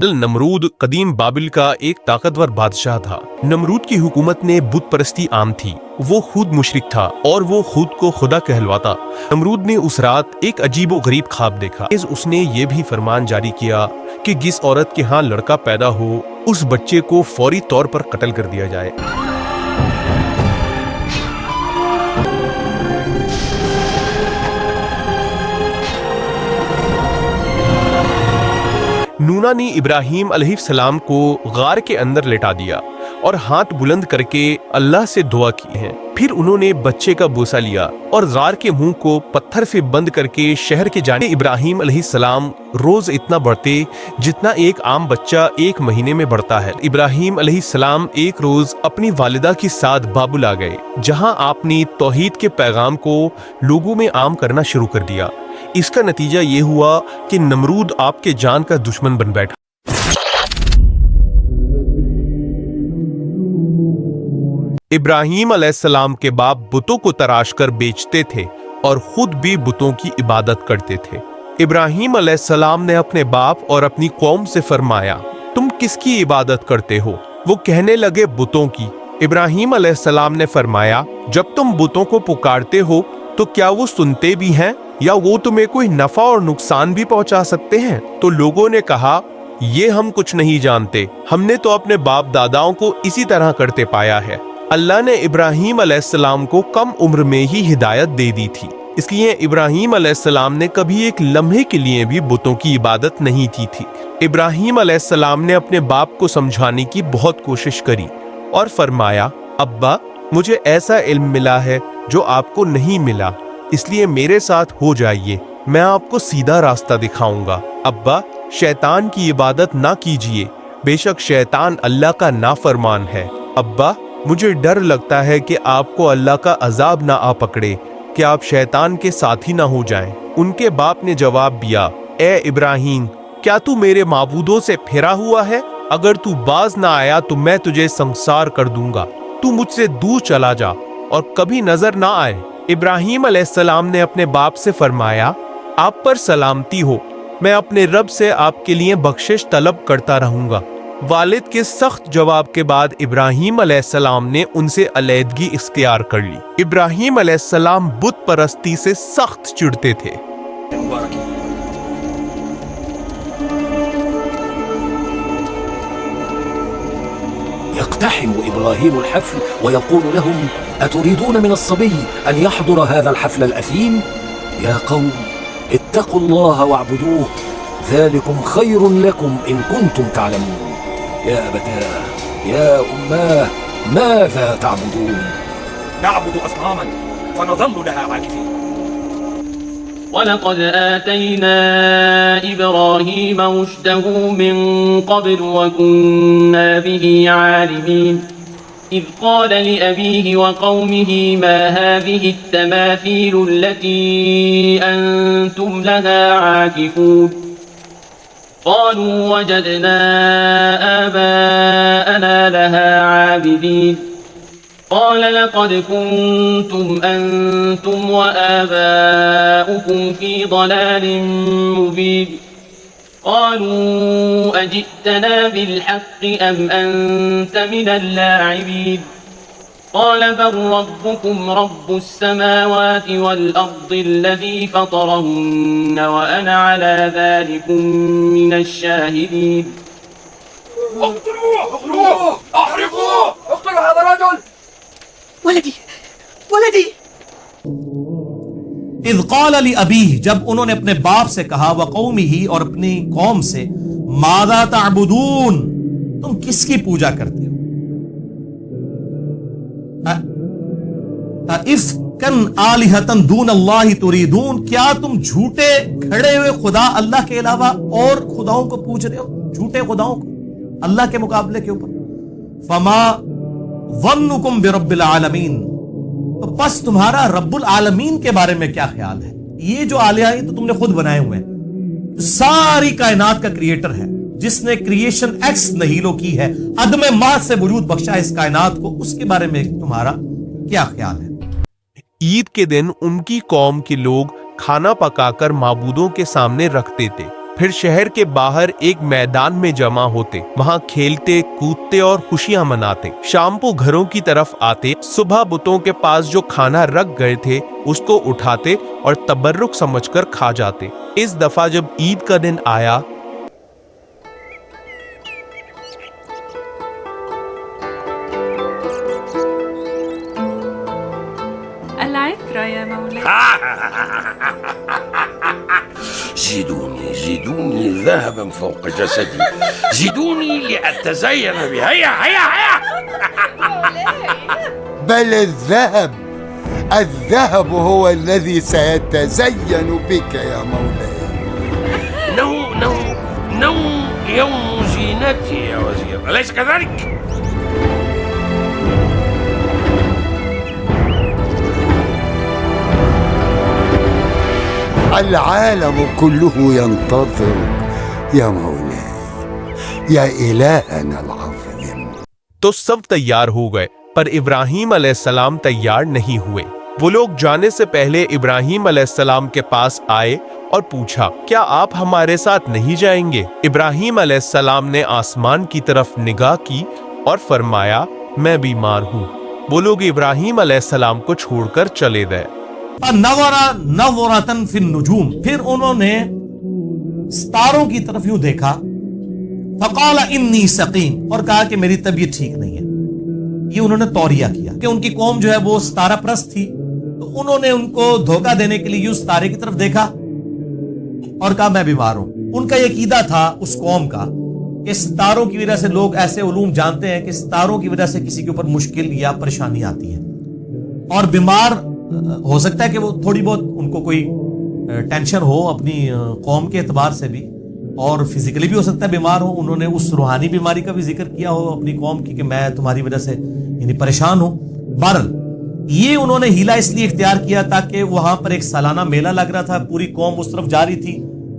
नमरूद कदीम बाबिल का एक ताकतवर बादशाह था। नमरूद की हुकूमत में बुत परस्ती आम थी। वो खुद मुशरिक था और वो खुद को खुदा कहलवाता। नमरूद ने उस रात एक अजीबो गरीब ख्वाब देखा। उसने ये भी फरमान जारी किया कि जिस औरत के यहाँ लड़का पैदा हो उस बच्चे को फौरी तौर पर कत्ल कर दिया जाए। नूना ने इब्राहिम अलैहिस्सलाम को गार के अंदर लेटा दिया और हाथ बुलंद करके अल्लाह से दुआ की है। फिर उन्होंने बच्चे का बोसा लिया और गार के मुंह को पत्थर से बंद करके शहर के जाने। इब्राहिम अलैहिस्सलाम रोज इतना बढ़ते जितना एक आम बच्चा एक महीने में बढ़ता है। इब्राहिम अलैहिस्सलाम एक रोज अपनी वालिदा के साथ बाबुल आ गए, जहां आपने तौहीद के पैगाम को लोगों में आम करना शुरू कर दिया। इसका नतीजा ये हुआ कि नमरूद आपके जान का दुश्मन बन बैठा। इब्राहिम अलैहिस्सलाम के बाप बुतों को तराश कर बेचते थे और खुद भी बुतों की इबादत करते थे। इब्राहिम अलैहिस्सलाम ने अपने बाप और अपनी कौम से फरमाया, तुम किसकी इबादत करते हो? वो कहने लगे, बुतों की। इब्राहिम अलैहिस्सलाम ने फरमाया, जब तुम बुतों को पुकारते हो तो क्या वो सुनते भी हैं या वो तुम्हें कोई नफा और नुकसान भी पहुंचा सकते हैं? तो लोगों ने कहा, ये हम कुछ नहीं जानते, हमने तो अपने बाप दादाओं को इसी तरह करते पाया है। अल्लाह ने इब्राहिम अलैहिस्सलाम को कम उम्र में ही हिदायत दे दी थी, इसलिए इब्राहिम अलैहिस्सलाम ने कभी एक लम्हे के लिए भी बुतों की इबादत नहीं की थी। इब्राहिम अलैहिस्सलाम ने अपने बाप को समझाने की बहुत कोशिश करी और फरमाया, अब्बा, मुझे ऐसा इल्म मिला है जो आपको नहीं मिला, इसलिए मेरे साथ हो जाइए, मैं आपको सीधा रास्ता दिखाऊंगा। अब्बा, शैतान की इबादत ना कीजिए, बेशक शैतान अल्लाह का नाफरमान है। अब्बा, मुझे डर लगता है कि आपको अल्लाह का अजाब ना आ पकड़े, कि आप शैतान के साथी ना हो जाएं। उनके बाप ने जवाब दिया, ए इब्राहिम, क्या तू मेरे माबूदों से फिरा हुआ है? अगर तू बाज ना आया तो मैं तुझे संसार कर दूंगा। तू मुझसे दूर चला जा और कभी नजर ना आए। इब्राहिम अलैहिस्सलाम ने अपने बाप से फरमाया, आप पर सलामती हो, मैं अपने रब से आपके लिए बख्शिश तलब करता रहूंगा। वालिद के सख्त जवाब के बाद इब्राहिम अलैहिस्सलाम ने उनसे अलैदगी इख्तियार कर ली। इब्राहिम अलैहिस्सलाम बुत परस्ती से सख्त चिढ़ते थे। يقتحم إبراهيم الحفل ويقول لهم أتريدون من الصبي أن يحضر هذا الحفل الأثيم؟ يا قوم اتقوا الله واعبدوه ذلكم خير لكم إن كنتم تعلمون. يا أبتاه يا أماه ماذا تعبدون؟ نعبد أصناما فنظل لها عاكفين. ولقد آتينا إبراهيم رشده من قبل وكنا به عالمين. إذ قال لأبيه وقومه ما هذه التماثيل التي أنتم لها عاكفون. قالوا وجدنا آباءنا لها عابدين. قال لقد كنتم أنتم وآباؤكم في ضلال مبين. قالوا أجئتنا بالحق أم أنت من اللاعبين. قال بل ربكم رب السماوات والأرض الذي فطرهن وأنا على ذلك من الشاهدين. اقتلوه اقتلوه احرقوه اقتلوا هذا الرجل. वलदी वलदी। इज़ क़ाल लिअबीह, जब उन्होंने अपने बाप से कहा, व क़ौमिही, और अपनी कौम से, माज़ा तअबुदून, तुम किसकी पूजा करते हो? इफ़्कन आलिहतन दून अल्लाहि तुरीदून, क्या तुम झूठे खड़े हुए खुदा अल्लाह के अलावा और खुदाओं को पूज रहे हो? झूठे खुदाओं को अल्लाह के मुकाबले के ऊपर। फमा वन्नुकुम बिरब्बिल आलमीन, तो बस तुम्हारा रब्बुल आलमीन के बारे में क्या ख्याल है? ये जो आलिया है तो तुमने खुद बनाए हुए हैं, सारी कायनात का क्रिएटर है, जिसने क्रिएशन एक्स नहीलो की है, अदम माद से वजूद बख्शा इस कायनात को, उसके बारे में तुम्हारा क्या ख्याल है? ईद के दिन उनकी कौम के लोग खाना पकाकर माबूदों के सामने रखते थे, फिर शहर के बाहर एक मैदान में जमा होते, वहाँ खेलते कूदते और खुशियां मनाते। शाम को घरों की तरफ आते, सुबह बुतों के पास जो खाना रख गए थे उसको उठाते और तबर्रुक समझकर खा जाते। इस दफा जब ईद का दिन आया العطر يا مولاي. زيدوني ذهبا فوق جسدي، زيدوني لأتزين بها. هيا هيا هيا. بل الذهب هو الذي سيتزين بك يا مولاي. نو يوم زينتي يا وزير، أليس كذلك؟ العالم كله ينتظرك يا مولاي يا إلهنا العظيم. तो सब तैयार हो गए, पर इब्राहीम अलैहिस्सलाम तैयार नहीं हुए। वो लोग जाने से पहले इब्राहीम अलैहिस्सलाम के पास आए और पूछा, क्या आप हमारे साथ नहीं जाएंगे? इब्राहीम अलैहिस्सलाम ने आसमान की तरफ निगाह की और फरमाया, मैं बीमार हूँ। वो लोग इब्राहीम अलैहिस्सलाम को छोड़कर चले गए। नवरतन फिन नुजूम, फिर उन्होंने सितारों की तरफ यूं देखा। फकाला इन्नी सकीम, और कहा कि मेरी तबीयत ठीक नहीं है। ये उन्होंने तौरिया किया कि उनकी कौम जो है वो सितारा परस्त थी, तो उन्होंने उनको धोखा देने के लिए यूं सितारे की तरफ देखा और कहा मैं बीमार हूं। उनका ये कीदा था उस कौम का कि सितारों की वजह से लोग ऐसे उलूम जानते हैं कि सितारों की वजह से किसी के ऊपर मुश्किल या परेशानी आती है, और बीमार हो सकता है कि वो थोड़ी बहुत उनको कोई टेंशन हो अपनी कौम के एतबार से भी, और फिजिकली भी हो सकता है बीमार हो। उन्होंने उस रूहानी बीमारी का भी जिक्र किया हो अपनी कौम की कि मैं तुम्हारी वजह से यानी परेशान हूं। बहरहाल ये उन्होंने हीला इसलिए इख्तियार किया ताकि वहां पर एक सालाना मेला लग रहा था, पूरी कौम उस तरफ जा रही थी,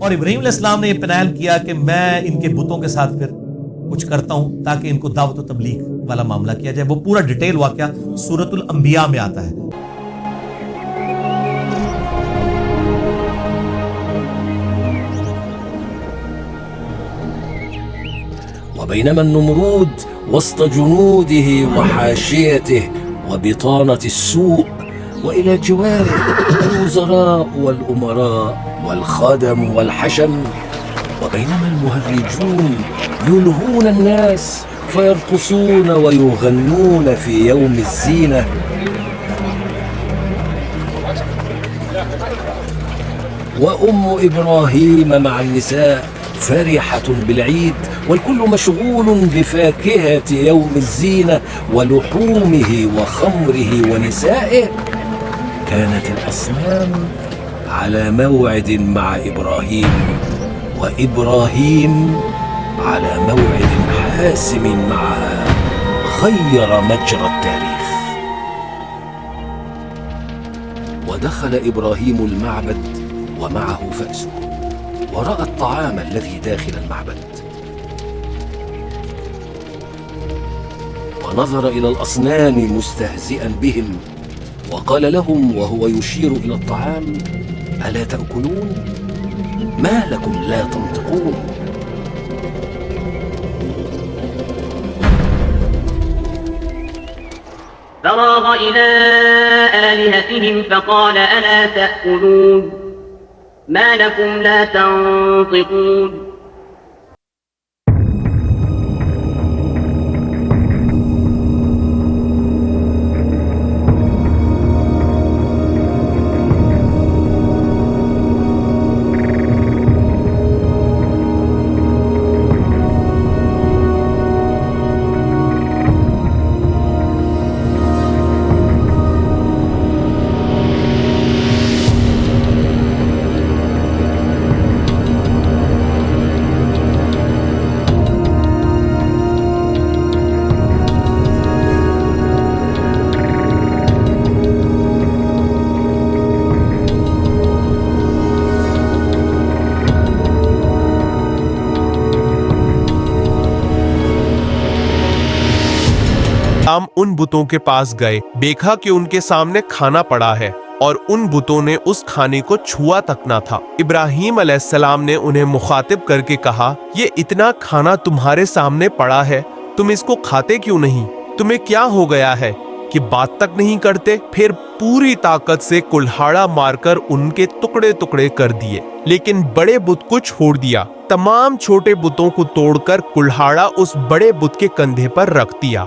और इब्राहीम अलैहिस्सलाम ने यह प्लान किया कि मैं इनके बुतों के साथ फिर कुछ करता हूं ताकि इनको दावत और तबलीग वाला मामला किया जाए। वो पूरा डिटेल वाकया सूरतुल अंबिया में आता है। وبينما النمرود وسط جنوده وحاشيته وبطانة السوء وإلى جواره الوزراء والأمراء والخدم والحشم، وبينما المهرجون يلهون الناس فيرقصون ويغنون في يوم الزينة، وأم إبراهيم مع النساء فرحة بالعيد، والكل مشغول بفاكهة يوم الزينة ولحومه وخمره ونسائه، كانت الأصنام على موعد مع إبراهيم، وإبراهيم على موعد حاسم معها غير مجرى التاريخ. ودخل إبراهيم المعبد ومعه فأسه، ورأى الطعام الذي داخل المعبد، ونظر إلى الأصنام مستهزئا بهم، وقال لهم وهو يشير إلى الطعام: ألا تأكلون؟ ما لكم لا تنطقون؟ فراغ إلى آلهتهم فقال ألا تأكلون ما لكم لا تنطقون. हम उन बुतों के पास गए, देखा कि उनके सामने खाना पड़ा है और उन बुतों ने उस खाने को छुआ तक ना था। इब्राहीम अलैहिस्सलाम ने उन्हें मुखातिब करके कहा, ये इतना खाना तुम्हारे सामने पड़ा है, तुम इसको खाते क्यों नहीं? तुम्हें क्या हो गया है कि बात तक नहीं करते? फिर पूरी ताकत से कुल्हाड़ा मारकर उनके टुकड़े टुकड़े कर दिए, लेकिन बड़े बुत को छोड़ दिया। तमाम छोटे बुतों को तोड़कर कुल्हाड़ा उस बड़े बुत के कंधे पर रख दिया।